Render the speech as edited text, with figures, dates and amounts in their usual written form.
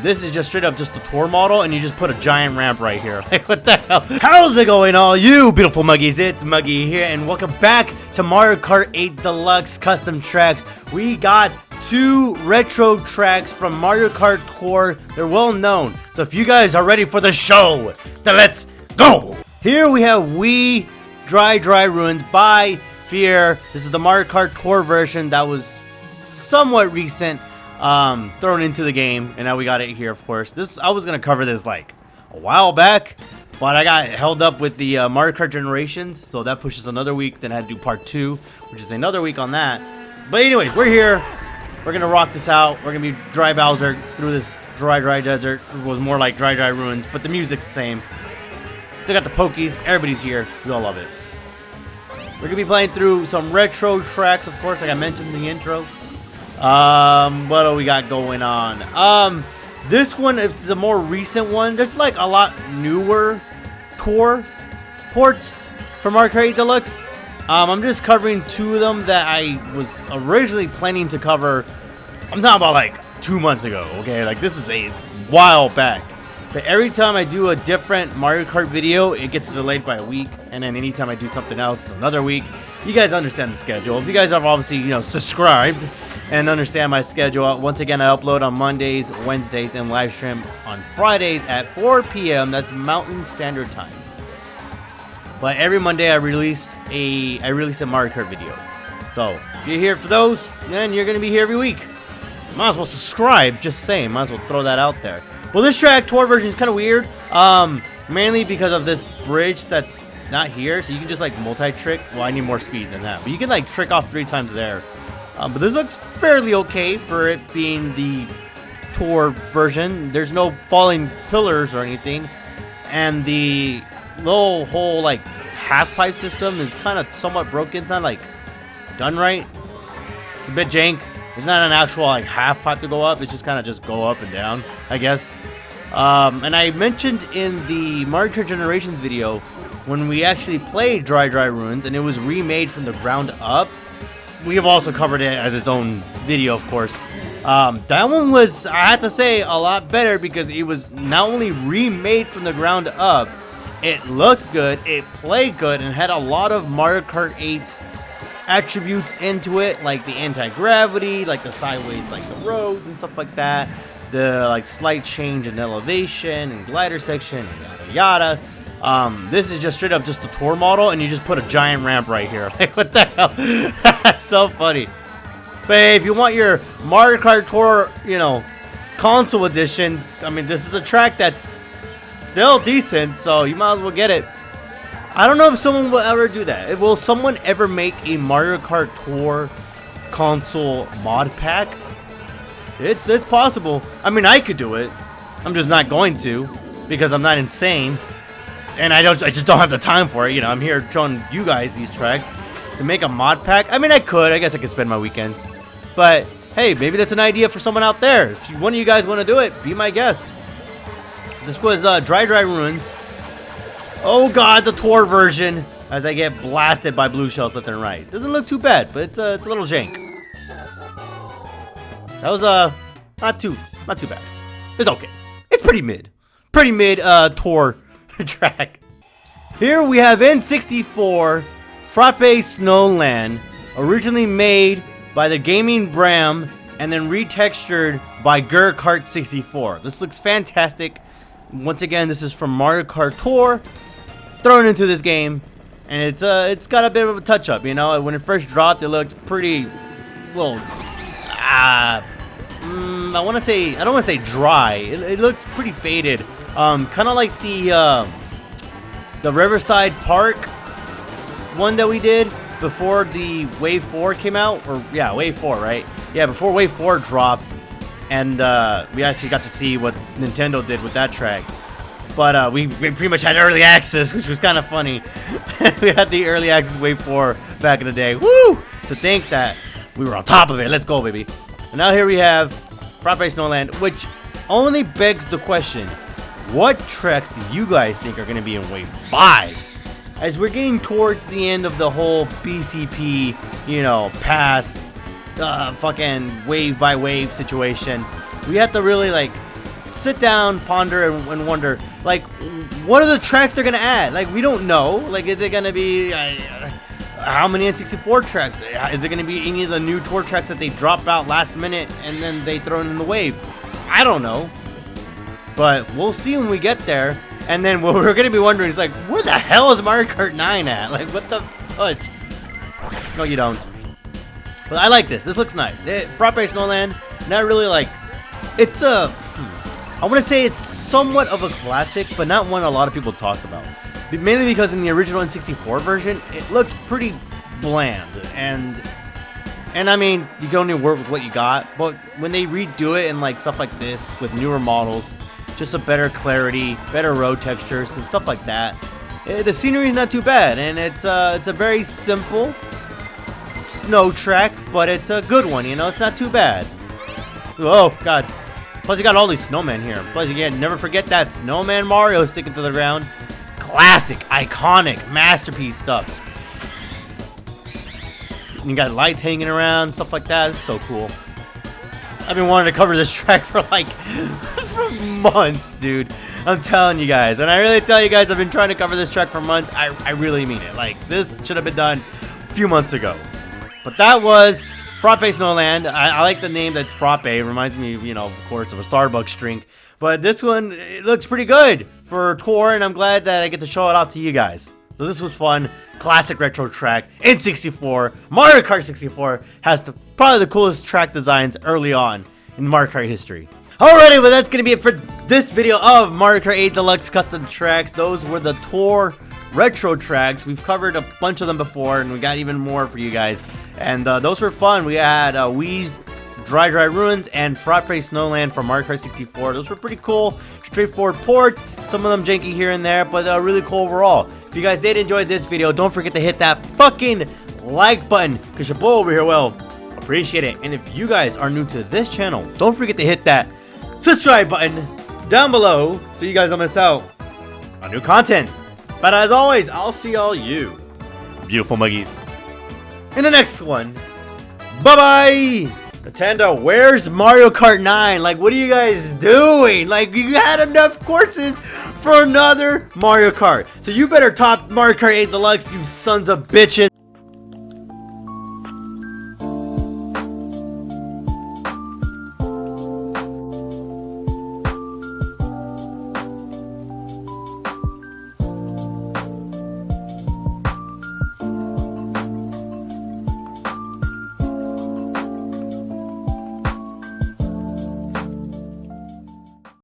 This is just straight up just the tour model, and you just put a giant ramp right here. Like, what the hell? How's it going, all you beautiful Muggies? It's Muggy here, and welcome back to Mario Kart 8 Deluxe Custom Tracks. We got 2 retro tracks from Mario Kart Tour. They're well known. So if you guys are ready for the show, then let's go! Here we have Wii Dry Dry Ruins by Fevirre. This is the Mario Kart Tour version that was somewhat recent, thrown into the game, and now we got it here, of course. I was gonna cover this like a while back, but I got held up with the Mario Kart Generations, so that pushes another week. Then I had to do part 2, which is another week on that. But anyways, we're here. We're gonna rock this out. We're gonna be Dry Bowser through this dry desert. It was more like Dry Ruins, but the music's the same. Still got the Pokies. Everybody's here. We all love it. We're gonna be playing through some retro tracks, of course, like I mentioned in the intro. What do we got going on? This one is the more recent one. There's like a lot newer tour ports for Mario Kart 8 Deluxe. I'm just covering 2 of them that I was originally planning to cover. I'm talking about like 2 months ago, okay? Like, this is a while back. But every time I do a different Mario Kart video, it gets delayed by a week. And then anytime I do something else, it's another week. You guys understand the schedule. If you guys have obviously, subscribed and understand my schedule, once again, I upload on Mondays, Wednesdays, and live stream on Fridays at 4 p.m. That's Mountain Standard Time. But every Monday, I release a Mario Kart video. So if you're here for those, then you're gonna be here every week. Might as well subscribe. Just saying, might as well throw that out there. Well, this track tour version is kind of weird, mainly because of this bridge that's not here. So you can just like multi-trick. Well, I need more speed than that, but you can like trick off 3 times there. But this looks fairly okay for it being the tour version. There's no falling pillars or anything, and the little whole like half pipe system is kind of somewhat broken. It's not like done right. It's a bit jank. It's not an actual like half pipe to go up. It's just kind of just go up and down, I guess. And I mentioned in the Mario Kart Generations video when we actually played Dry Ruins, and it was remade from the ground up. We have also covered it as its own video, of course. That one was, I have to say, a lot better because it was not only remade from the ground up, it looked good, it played good, and had a lot of Mario Kart 8 attributes into it, like the anti-gravity, like the sideways, like the roads and stuff like that, the like slight change in elevation and glider section, and yada yada. This is just straight up just the tour model, and you just put a giant ramp right here. Like, what the hell? That's so funny. But hey, if you want your Mario Kart Tour, console edition, I mean, this is a track that's still decent, so you might as well get it. I don't know if someone will ever do that. Will someone ever make a Mario Kart Tour console mod pack? It's possible. I mean, I could do it. I'm just not going to because I'm not insane, and I just don't have the time for it. I'm here showing you guys these tracks to make a mod pack. I mean, I guess I could spend my weekends, but hey, maybe that's an idea for someone out there. If one of you guys want to do it, be my guest. This was Dry Ruins. Oh god, the tour version, as I get blasted by blue shells left and right. Doesn't look too bad, but it's a little jank. That was not too bad. It's okay. It's pretty mid tour track. Here we have N64 Frappe Snowland, originally made by TheGamingBram and then retextured by Kart 64. This looks fantastic. Once again, this is from Mario Kart Tour, thrown into this game, and it's got a bit of a touch up. When it first dropped, it looked pretty, well, I don't want to say dry. It looks pretty faded, kind of like the Riverside Park one that we did before the Wave 4 came out, or yeah, Wave 4, right? Yeah, before Wave 4 dropped. And we actually got to see what Nintendo did with that track. But we pretty much had early access, which was kind of funny. We had the early access Wave 4 back in the day. Woo! To think that we were on top of it. Let's go, baby. And now here we have Frappe Snowland, which only begs the question, what tracks do you guys think are going to be in Wave 5? As we're getting towards the end of the whole BCP, pass fucking wave by wave situation, we have to really like sit down, ponder, and wonder, like, what are the tracks they're gonna add? Like, we don't know. Like, is it gonna be how many N64 tracks? Is it gonna be any of the new tour tracks that they drop out last minute and then they throw it in the wave? I don't know, but we'll see when we get there. And then what we're gonna be wondering is, like, where the hell is Mario Kart 9 at? Like, what the fudge? No, you don't. But I like this. This looks nice. Frappe Snowland, not really like, it's a, I want to say it's somewhat of a classic, but not one a lot of people talk about. Mainly because in the original N64 version, it looks pretty bland. And I mean, you can only work with what you got. But when they redo it and like stuff like this with newer models, just a better clarity, better road textures, and stuff like that, the scenery is not too bad. And it's a very simple snow track, but it's a good one, you know. It's not too bad. Oh god, plus you got all these snowmen here. Plus again, never forget that snowman Mario sticking to the ground. Classic, iconic, masterpiece stuff. You got lights hanging around, stuff like that. It's so cool. I've been wanting to cover this track for like for months, dude. I'm telling you guys, and I really tell you guys, I've been trying to cover this track for months. I really mean it. Like, this should have been done a few months ago. But that was Frappe Snowland. I like the name that's Frappe. It reminds me, you know, of course, of a Starbucks drink. But this one, it looks pretty good for a tour, and I'm glad that I get to show it off to you guys. So this was fun. Classic retro track. N64. Mario Kart 64 has probably the coolest track designs early on in Mario Kart history. Alrighty, well that's going to be it for this video of Mario Kart 8 Deluxe Custom Tracks. Those were the tour retro tracks. We've covered a bunch of them before, and we got even more for you guys. And those were fun. We had Wii Dry Dry Ruins and Frappe Snowland from Mario Kart 64. Those were pretty cool, straightforward ports. Some of them janky here and there, but really cool overall. If you guys did enjoy this video, don't forget to hit that fucking like button, because your boy over here will appreciate it. And if you guys are new to this channel, don't forget to hit that subscribe button down below so you guys don't miss out on new content. But as always, I'll see all you beautiful muggies in the next one. Bye-bye! Nintendo, where's Mario Kart 9? Like, what are you guys doing? Like, you had enough courses for another Mario Kart. So you better top Mario Kart 8 Deluxe, you sons of bitches.